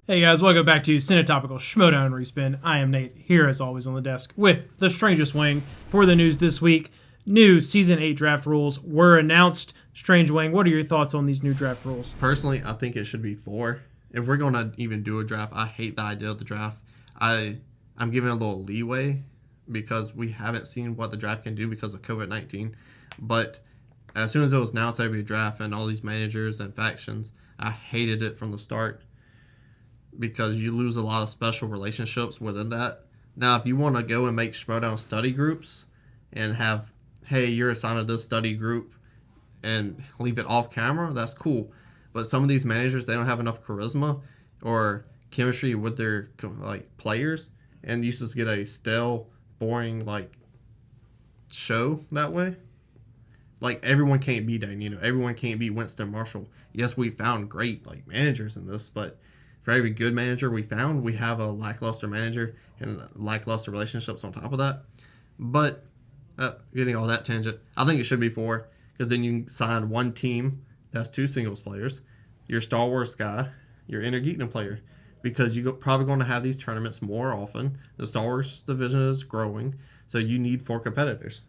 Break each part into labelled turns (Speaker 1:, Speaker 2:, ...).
Speaker 1: Hey guys, welcome back to Topical Schmoedown Respin. I am Nate, here as always on the desk with the strangest wing for the news this week. New Season 8 draft rules were announced. Strange Wing, what are your thoughts on these new draft rules?
Speaker 2: Personally, I think it should be 4. If we're going to even do a draft, I hate the idea of the draft. I'm giving a little leeway because we haven't seen what the draft can do because of COVID-19. But as soon as it was announced there would be a draft and all these managers and factions, I hated it from the start because you lose a lot of special relationships within that. Now, if you want to go and make Schmoedown study groups and have, hey, you're assigned to this study group and leave it off camera, that's cool. But some of these managers, they don't have enough charisma or chemistry with their players, and you just get a stale, boring show that way. Like, everyone can't be Dane, everyone can't be Winston Marshall. Yes, we found great managers in this, but for every good manager we found, we have a lackluster manager and lackluster relationships on top of that. But getting all that tangent, I think it should be 4 because then you can sign one team that's 2 singles players, your Star Wars guy, your Inner Geekdom player, because you're probably going to have these tournaments more often. The Star Wars division is growing, so you need 4 competitors.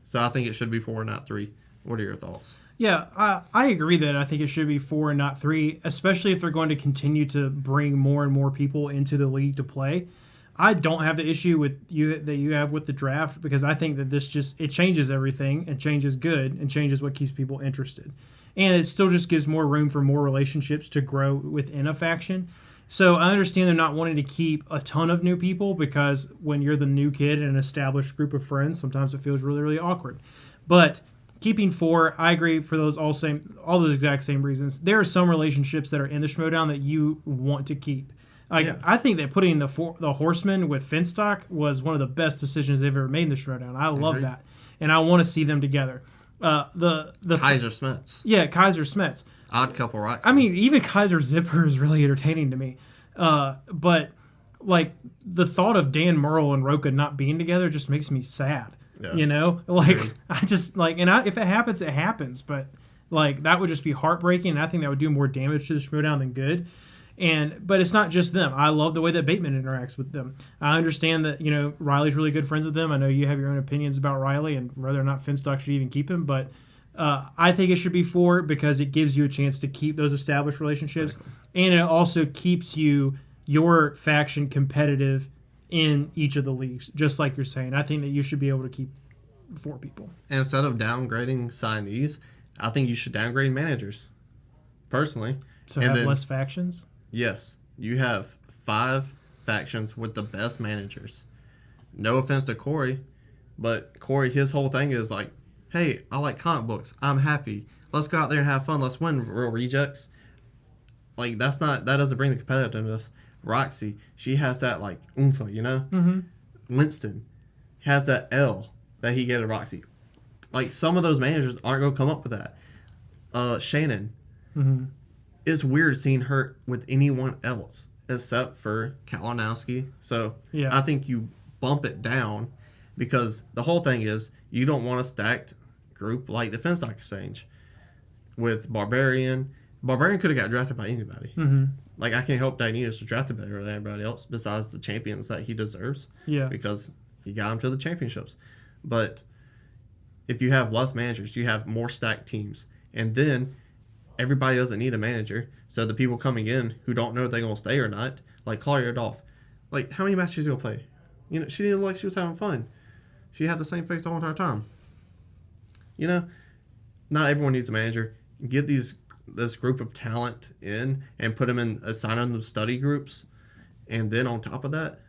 Speaker 2: So I think it should be 4, not 3. What are your thoughts?
Speaker 1: Yeah, I agree that I think it should be 4 and not 3, especially if they're going to continue to bring more and more people into the league to play. I don't have the issue with you have with the draft because I think that it changes everything and changes good and changes what keeps people interested. And it still just gives more room for more relationships to grow within a faction. So I understand they're not wanting to keep a ton of new people because when you're the new kid in an established group of friends, sometimes it feels really, really awkward. But keeping 4, I agree for all those exact same reasons. There are some relationships that are in the Schmoedown that you want to keep. I think that putting the Horsemen with Finstock was one of the best decisions they've ever made in the Schmoedown. I love that, and I want to see them together. The
Speaker 2: Kaiser Smets.
Speaker 1: Yeah, Kaiser Smets.
Speaker 2: Odd couple rocks.
Speaker 1: I mean, even Kaiser Zipper is really entertaining to me. But the thought of Dan Murrell and Roka not being together just makes me sad. Yeah. I just if it happens, it happens. But that would just be heartbreaking, and I think that would do more damage to the Schmoedown than good. But it's not just them. I love the way that Bateman interacts with them. I understand that Riley's really good friends with them. I know you have your own opinions about Riley and whether or not Finstock should even keep him, but I think it should be 4 because it gives you a chance to keep those established relationships, exactly. And it also keeps your faction competitive in each of the leagues, just like you're saying. I think that you should be able to keep 4 people.
Speaker 2: And instead of downgrading signees, I think you should downgrade managers, personally.
Speaker 1: So have less factions?
Speaker 2: Yes. You have 5 factions with the best managers. No offense to Corey, but Corey, his whole thing is hey, I like comic books. I'm happy. Let's go out there and have fun. Let's win, Real Rejects. That doesn't bring the competitiveness. Roxy, she has that oompa,
Speaker 1: Mm-hmm.
Speaker 2: Winston has that L that he gave to Roxy. Some of those managers aren't going to come up with that. Shannon.
Speaker 1: Mm-hmm.
Speaker 2: It's weird seeing her with anyone else except for Kalinowski. So yeah. I think you bump it down because the whole thing is you don't want a stacked group like the Finstock Exchange with Barbarian. Barbarian could have got drafted by anybody.
Speaker 1: Mm-hmm.
Speaker 2: I can't help Daenerys was drafted better than everybody else besides the champions that he deserves.
Speaker 1: Yeah.
Speaker 2: Because he got him to the championships. But if you have less managers, you have more stacked teams. And then everybody doesn't need a manager. So the people coming in who don't know if they're going to stay or not, like Claudia Dolph, how many matches is he going to play? She didn't look like she was having fun. She had the same face the whole entire time. Not everyone needs a manager. Get this group of talent in and put them in, assign them to study groups, and then on top of that,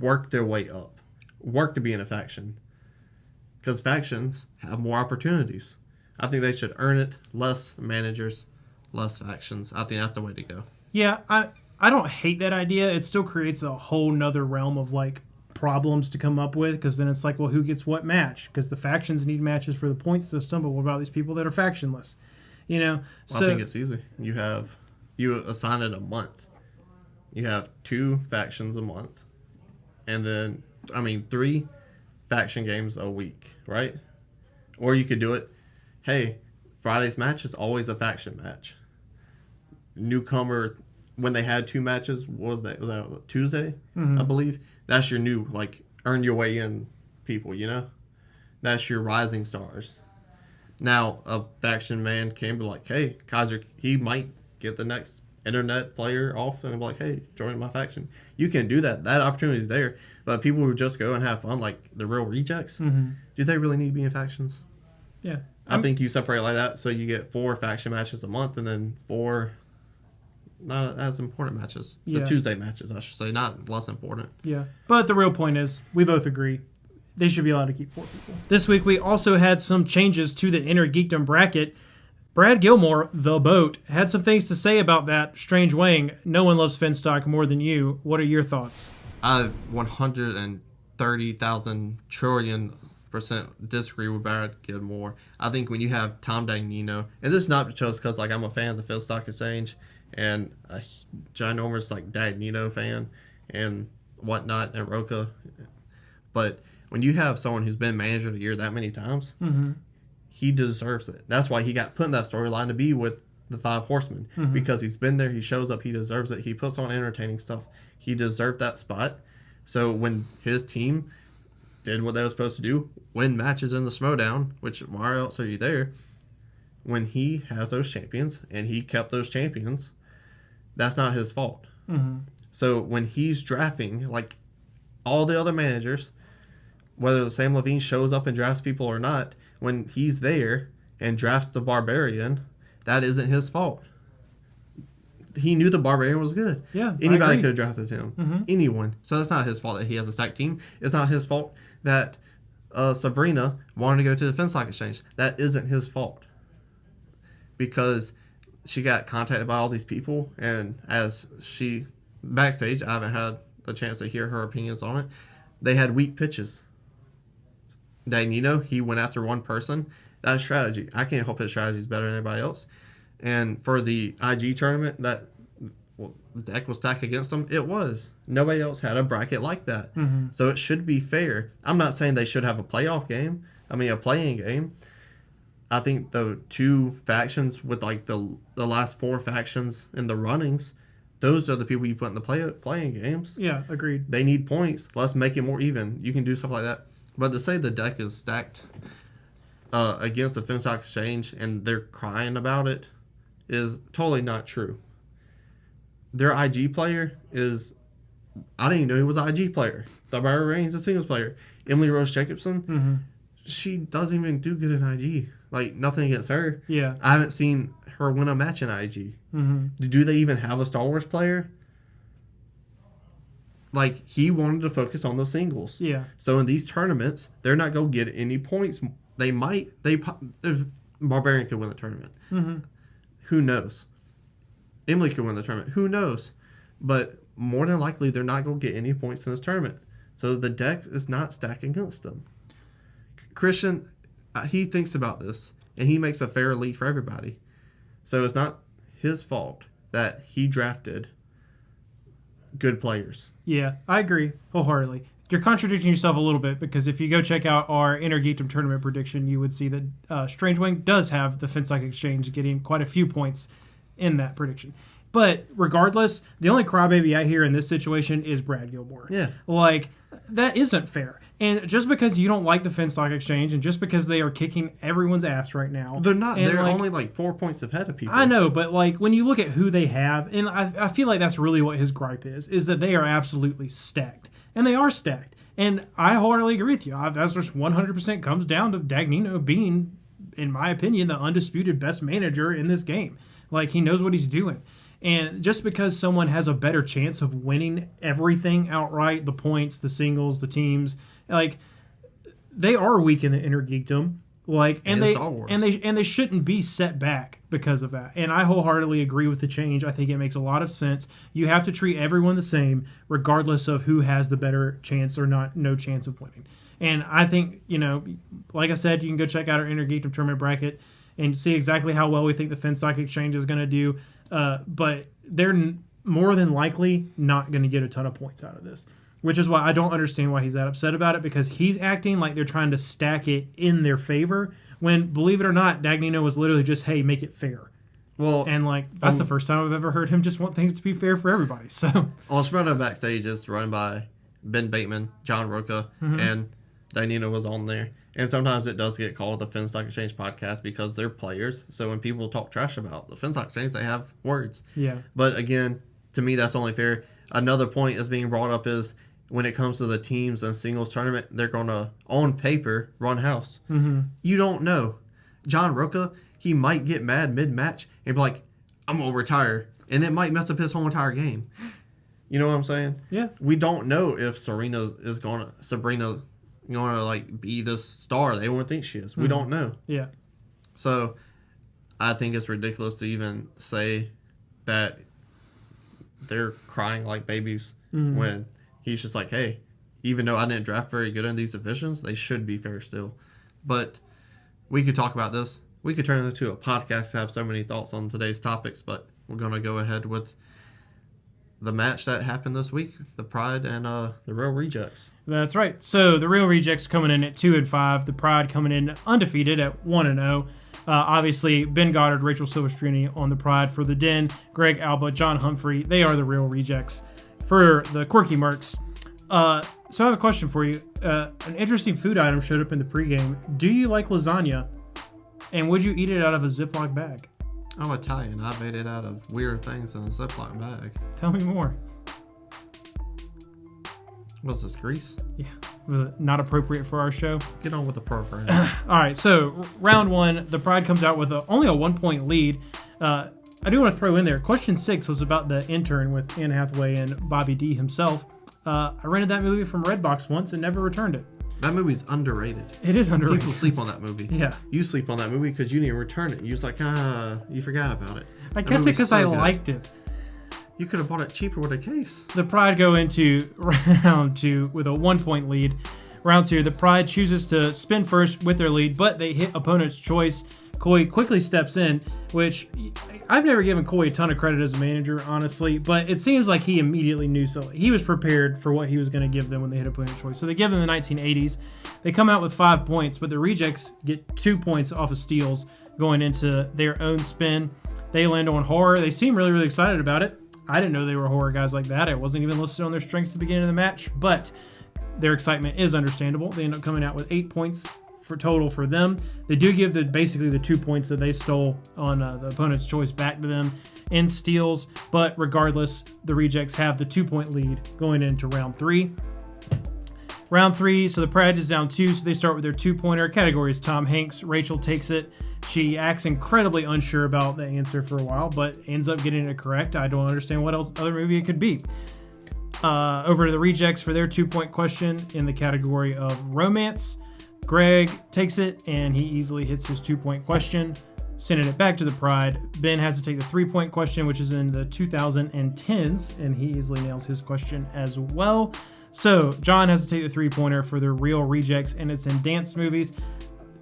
Speaker 2: work their way up. Work to be in a faction. Because factions have more opportunities. I think they should earn it. Less managers, less factions. I think that's the way to go.
Speaker 1: Yeah, I don't hate that idea. It still creates a whole nother realm of problems to come up with because then it's well, who gets what match? Because the factions need matches for the point system, but what about these people that are factionless?
Speaker 2: I think it's easy. You assign it a month. You have 2 factions a month, and then 3 faction games a week, right? Or you could do it. Hey, Friday's match is always a faction match. Newcomer when they had 2 matches, was that Tuesday, I believe? That's your new, like, earn your way in people, you know? That's your rising stars. Now, a faction man can be like, hey, Kaiser, he might get the next internet player off and be like, hey, join my faction. You can do that. That opportunity is there. But people who just go and have fun, like the real rejects, do they really need to be in factions?
Speaker 1: Yeah.
Speaker 2: I think you separate like that so you get 4 faction matches a month and then 4 not as important matches.
Speaker 1: Yeah.
Speaker 2: The Tuesday matches, I should say, not less important.
Speaker 1: Yeah. But the real point is, we both agree, they should be allowed to keep 4 people. This week, we also had some changes to the Inner Geekdom bracket. Brad Gilmore, the boat, had some things to say about that. Strange Wang, no one loves Finstock more than you. What are your thoughts?
Speaker 2: I 130,000 trillion% disagree with Brad Gilmore. I think when you have Tom Dagnino, and this is not just because like I'm a fan of the Finstock Exchange and a ginormous like Dagnino fan and whatnot and Roca, but when you have someone who's been manager of the year that many times, he deserves it. That's why he got put in that storyline to be with the 5 Horsemen, because he's been there, he shows up, he deserves it, he puts on entertaining stuff. He deserved that spot. So when his team did what they were supposed to do, win matches in the Schmoedown, which why else are you there? When he has those champions and he kept those champions, that's not his fault. So when he's drafting, like all the other managers, whether the Sam Levine shows up and drafts people or not, when he's there and drafts the Barbarian, that isn't his fault. He knew the Barbarian was good.
Speaker 1: Yeah,
Speaker 2: anybody could have drafted him. Anyone. So that's not his fault that he has a stacked team. It's not his fault that Sabrina wanted to go to the Finstock Exchange. That isn't his fault. Because she got contacted by all these people, and as she, backstage, I haven't had a chance to hear her opinions on it, they had weak pitches. Dagnino, he went after one person. That's strategy. I can't help his strategy is better than anybody else. And for the IG tournament, that the deck was stacked against them. It was. Nobody else had a bracket like that. So it should be fair. I'm not saying they should have a playoff game. I mean, a playing game. I think the 2 factions with like the last 4 factions in the runnings, those are the people you put in the playing games.
Speaker 1: Yeah, agreed.
Speaker 2: They need points. Let's make it more even. You can do stuff like that. But to say the deck is stacked against the Finstock Exchange and they're crying about it is totally not true. Their IG player is, I didn't even know he was an IG player. The Barbarian's a singles player. Emily Rose Jacobson, she doesn't even do good in IG. Like, nothing against her.
Speaker 1: Yeah.
Speaker 2: I haven't seen her win a match in IG. Do they even have a Star Wars player? Like, he wanted to focus on the singles.
Speaker 1: Yeah.
Speaker 2: So in these tournaments, they're not going to get any points. They might. If Barbarian could win the tournament. Who knows? Emily could win the tournament. Who knows? But more than likely, they're not going to get any points in this tournament. So the deck is not stacked against them. Christian, he thinks about this, and he makes a fair league for everybody. So it's not his fault that he drafted good players.
Speaker 1: Yeah, I agree wholeheartedly. You're contradicting yourself a little bit, because if you go check out our Inner Geekdom tournament prediction, you would see that Strange Wing does have the Finstock Exchange getting quite a few points in that prediction. But regardless, the only crybaby I hear in this situation is Brad Gilmore.
Speaker 2: Yeah.
Speaker 1: Like, that isn't fair. And just because you don't like the Finstock Exchange, and just because they are kicking everyone's ass right now.
Speaker 2: They're not. They're
Speaker 1: like,
Speaker 2: only like 4 points ahead of people.
Speaker 1: I know, but like when you look at who they have, and I feel like that's really what his gripe is that they are absolutely stacked. And they are stacked. And I wholeheartedly agree with you. That's just 100% comes down to Dagnino being, in my opinion, the undisputed best manager in this game. Like, he knows what he's doing. And just because someone has a better chance of winning everything outright, the points, the singles, the teams, like, they are weak in the Inner Geekdom. Like, and they shouldn't be set back because of that. And I wholeheartedly agree with the change. I think it makes a lot of sense. You have to treat everyone the same, regardless of who has the better chance or no chance of winning. And I think, like I said, you can go check out our Inner Geekdom tournament bracket and see exactly how well we think the Finstock Exchange is going to do. But they're more than likely not going to get a ton of points out of this, which is why I don't understand why he's that upset about it, because he's acting like they're trying to stack it in their favor when, believe it or not, Dagnino was literally just, hey, make it fair.
Speaker 2: Well,
Speaker 1: And that's the first time I've ever heard him just want things to be fair for everybody. So
Speaker 2: on Schmoedown Backstage, it's run by Ben Bateman, John Roca, and Dinino was on there. And sometimes it does get called the Finn Stock Exchange podcast because they're players. So when people talk trash about the Finn Stock Exchange, they have words.
Speaker 1: yeah,
Speaker 2: But again, to me, that's only fair. Another point that's being brought up is when it comes to the teams and singles tournament, they're going to, on paper, run house. You don't know. John Roca, he might get mad mid-match and be like, I'm going to retire. And it might mess up his whole entire game. You know what I'm saying?
Speaker 1: Yeah.
Speaker 2: We don't know if Sabrina going to be this star they won't think she is. We don't know.
Speaker 1: Yeah.
Speaker 2: So I think it's ridiculous to even say that they're crying like babies when he's just like, hey, even though I didn't draft very good in these divisions, they should be fair still. But we could talk about this. We could turn it into a podcast to have so many thoughts on today's topics, but we're going to go ahead with the match that happened this week, the Pride and the Real Rejects.
Speaker 1: That's right. So the Real Rejects coming in at 2-5, the Pride coming in undefeated at 1-0. Obviously, Ben Goddard, Rachel Silvestrini on the Pride for the Den, Greg Alba, John Humphrey. They are the Real Rejects. For the Quirky Mercs, so I have a question for you. An interesting food item showed up in the pregame. Do you like lasagna? And would you eat it out of a Ziploc bag?
Speaker 2: I'm Italian. I made it out of weird things in a Ziploc bag.
Speaker 1: Tell me more.
Speaker 2: What's this, grease?
Speaker 1: Yeah. Was it not appropriate for our show?
Speaker 2: Get on with the program.
Speaker 1: All right, so round one, the Pride comes out with only a 1-point lead. I do want to throw in there, question 6 was about the intern with Anne Hathaway and Bobby D himself. I rented that movie from Redbox once and never returned it.
Speaker 2: That movie's underrated.
Speaker 1: It is underrated.
Speaker 2: People sleep on that movie.
Speaker 1: Yeah.
Speaker 2: You sleep on that movie because you didn't return it. You was like, you forgot about it.
Speaker 1: I kept it because I liked it.
Speaker 2: You could have bought it cheaper with a case.
Speaker 1: The Pride go into round 2 with a 1-point lead. Round 2, the Pride chooses to spin first with their lead, but they hit opponent's choice. Coy quickly steps in, which I've never given Coy a ton of credit as a manager, honestly, but it seems like he immediately knew so. He was prepared for what he was going to give them when they hit opponent's choice. So they give them the 1980s. They come out with 5 points, but the Rejects get 2 points off of steals going into their own spin. They land on horror. They seem really, really excited about it. I didn't know they were horror guys like that. It wasn't even listed on their strengths at the beginning of the match, but their excitement is understandable. They end up coming out with 8 points for total for them. They do give basically the 2 points that they stole on the opponent's choice back to them in steals, but regardless, the Rejects have the 2-point lead going into round 3. Round 3, so the Pride is down 2, so they start with their 2-pointer. Category is Tom Hanks. Rachel takes it. She acts incredibly unsure about the answer for a while, but ends up getting it correct. I don't understand what other movie it could be. Over to the Rejects for their 2-point question in the category of romance. Greg takes it, and he easily hits his 2-point question, sending it back to the Pride. Ben has to take the 3-point question, which is in the 2010s, and he easily nails his question as well. So John has to take the 3-pointer for the Real Rejects, and it's in dance movies.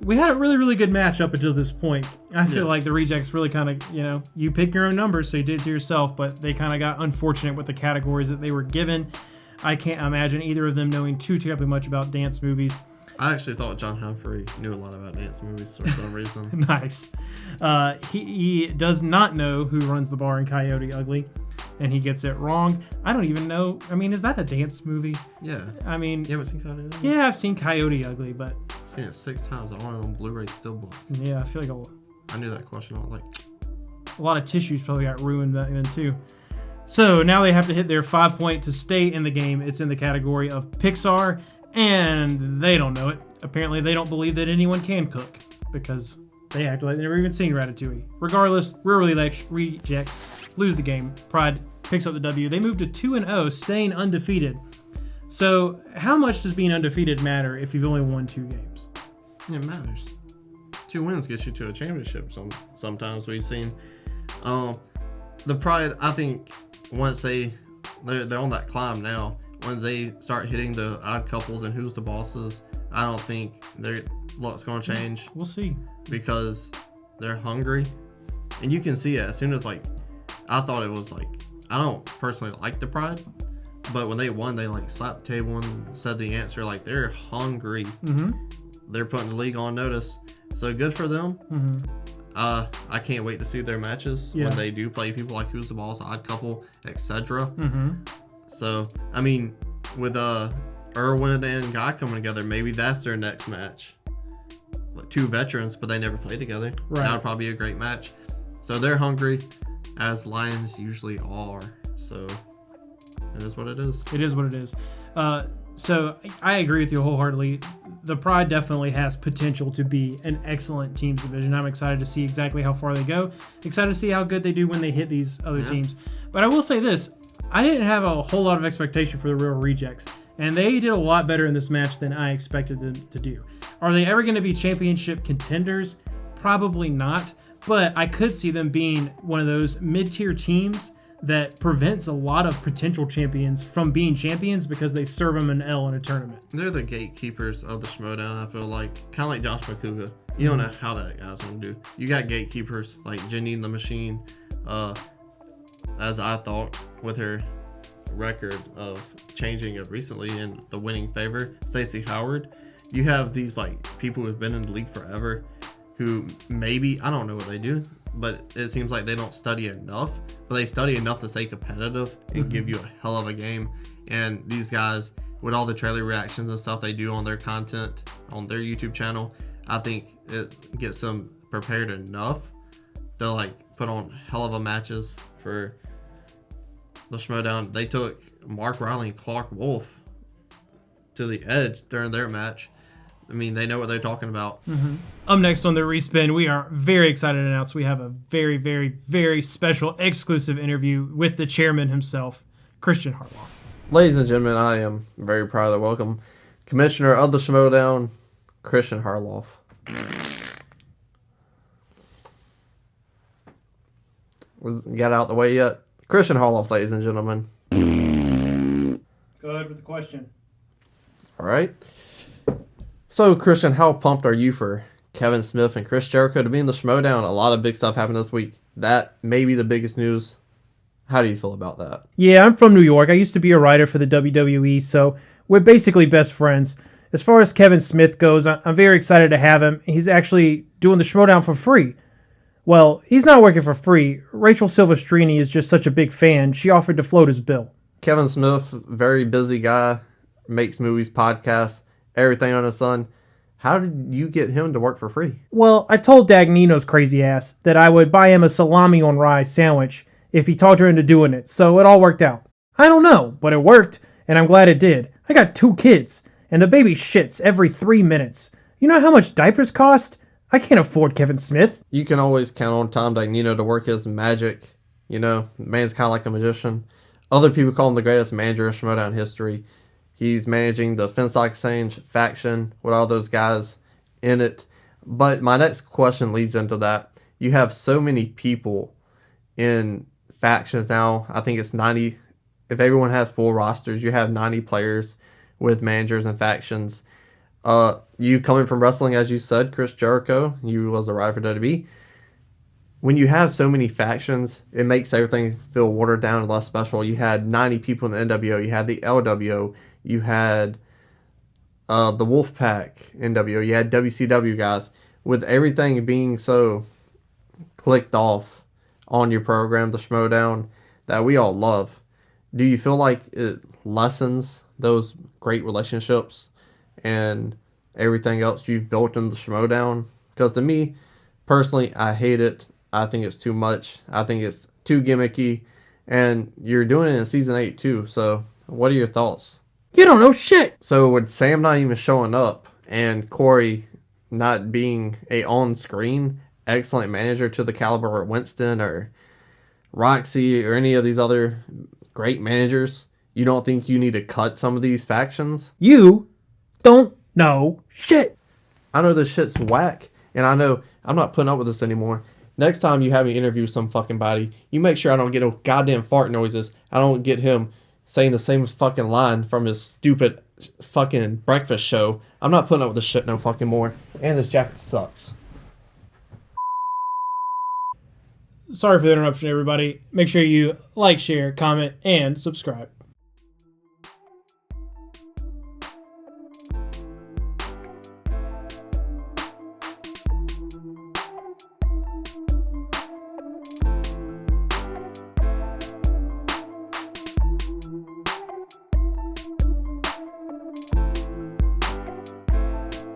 Speaker 1: We had a really, really good match up until this point. I feel like the Rejects really kind of, you pick your own numbers, so you did it to yourself, but they kind of got unfortunate with the categories that they were given. I can't imagine either of them knowing too terribly much about dance movies.
Speaker 2: I actually thought John Humphrey knew a lot about dance movies for some reason.
Speaker 1: Nice. He does not know who runs the bar in Coyote Ugly, and he gets it wrong. I don't even know. I mean, is that a dance movie?
Speaker 2: Yeah.
Speaker 1: I mean,
Speaker 2: you haven't seen Coyote Ugly?
Speaker 1: Yeah, I've seen Coyote Ugly, but
Speaker 2: I've seen it 6 times. I want it on Blu-ray Steelbook.
Speaker 1: Yeah, I feel like
Speaker 2: I knew that question. I was like,
Speaker 1: a lot of tissues probably got ruined back then too. So now they have to hit their 5-point to stay in the game. It's in the category of Pixar. And they don't know it. Apparently, they don't believe that anyone can cook because they act like they've never even seen Ratatouille. Regardless, Real Rejects lose the game. Pride picks up the W. They move to 2-0, staying undefeated. So, how much does being undefeated matter if you've only won 2 games?
Speaker 2: It matters. 2 wins gets you to a championship. Sometimes we've seen the Pride. I think once they're on that climb now. When they start hitting the odd couples and who's the bosses, I don't think their luck's going to change.
Speaker 1: We'll see.
Speaker 2: Because they're hungry. And you can see it as soon as, I thought it was I don't personally like the Pride, but when they won, they, slapped the table and said the answer. They're hungry.
Speaker 1: Mm-hmm.
Speaker 2: They're putting the league on notice. So good for them.
Speaker 1: Mm-hmm.
Speaker 2: I can't wait to see their matches when they do play people like Who's the Boss, Odd Couple, etc. So, I mean, with Irwin and Guy coming together, maybe that's their next match. Like 2 veterans, but they never played together.
Speaker 1: Right.
Speaker 2: That would probably be a great match. So they're hungry, as Lions usually are. So it is what it is.
Speaker 1: It is what it is. So I agree with you wholeheartedly. The Pride definitely has potential to be an excellent teams division. I'm excited to see exactly how far they go. Excited to see how good they do when they hit these other teams. But I will say this. I didn't have a whole lot of expectation for the Real Rejects. And they did a lot better in this match than I expected them to do. Are they ever going to be championship contenders? Probably not. But I could see them being one of those mid-tier teams that prevents a lot of potential champions from being champions because they serve them an L in a tournament.
Speaker 2: They're the gatekeepers of the Schmoedown, I feel like. Kind of like Josh McCouga. You don't know how that guy's going to do. You got gatekeepers like Janine the Machine, as I thought, with her record of changing it recently in the winning favor. Stacey Howard. You have these like people who've been in the league forever who maybe, I don't know what they do, but it seems like they don't study enough, but they study enough to stay competitive and give you a hell of a game. And these guys, with all the trailer reactions and stuff they do on their content, on their YouTube channel, I think it gets them prepared enough to like put on hell of a matches for the Schmoedown. They took Mark Riley and Clark Wolf to the edge during their match. I mean, they know what they're talking about.
Speaker 1: Up next on the Respin, we are very excited to announce we have a very, very, very special exclusive interview with the chairman himself, Christian Harloff.
Speaker 3: Ladies and gentlemen, I am very proud to welcome Commissioner of the Schmoedown, Christian Harloff. Got out the way yet? Christian Harloff, ladies and gentlemen.
Speaker 1: Go ahead with the question.
Speaker 3: All right. So, Christian, how pumped are you for Kevin Smith and Chris Jericho to be in the Schmoedown? A lot of big stuff happened this week. That may be the biggest news. How do you feel about that?
Speaker 1: Yeah, I'm from New York. I used to be a writer for the WWE, so we're basically best friends. As far as Kevin Smith goes, I'm very excited to have him. He's actually doing the Schmoedown for free. Well, he's not working for free. Rachel Silvestrini is just such a big fan, she offered to float his bill.
Speaker 3: Kevin Smith, very busy guy, makes movies, podcasts, everything on his son. How did you get him to work for free?
Speaker 1: Well, I told Dagnino's crazy ass that I would buy him a salami on rye sandwich if he talked her into doing it, so it all worked out. I don't know, but it worked, and I'm glad it did. I got 2 kids, and the baby shits every 3 minutes. You know how much diapers cost? I can't afford Kevin Smith.
Speaker 3: You can always count on Tom Dagnino to work his magic. You know, man's kind of like a magician. Other people call him the greatest manager in Schmoedown history. He's managing the Finstock Exchange faction with all those guys in it. But my next question leads into that. You have so many people in factions now. I think it's 90. If everyone has full rosters, you have 90 players with managers and factions. You coming from wrestling, as you said, Chris Jericho, you was a writer for WWE. When you have so many factions, it makes everything feel watered down and less special. You had 90 people in the NWO. You had the LWO. You had the Wolfpack NWO. You had WCW guys. With everything being so clicked off on your program, the Schmoedown, that we all love, do you feel like it lessens those great relationships and everything else you've built in the Schmoedown? Because to me, personally, I hate it. I think it's too much. I think it's too gimmicky. And you're doing it in Season 8 too. So what are your thoughts?
Speaker 1: You don't know shit.
Speaker 3: So with Sam not even showing up and Corey not being a on-screen excellent manager to the caliber of Winston or Roxy or any of these other great managers, you don't think you need to cut some of these factions?
Speaker 1: You don't know shit.
Speaker 3: I know this shit's whack, and I know I'm not putting up with this anymore. Next time you have me interview some fucking body, you make sure I don't get no goddamn fart noises. I don't get him saying the same fucking line from his stupid fucking breakfast show. I'm not putting up with this shit no fucking more. And this jacket sucks.
Speaker 1: Sorry for the interruption, everybody. Make sure you like, share, comment, and subscribe.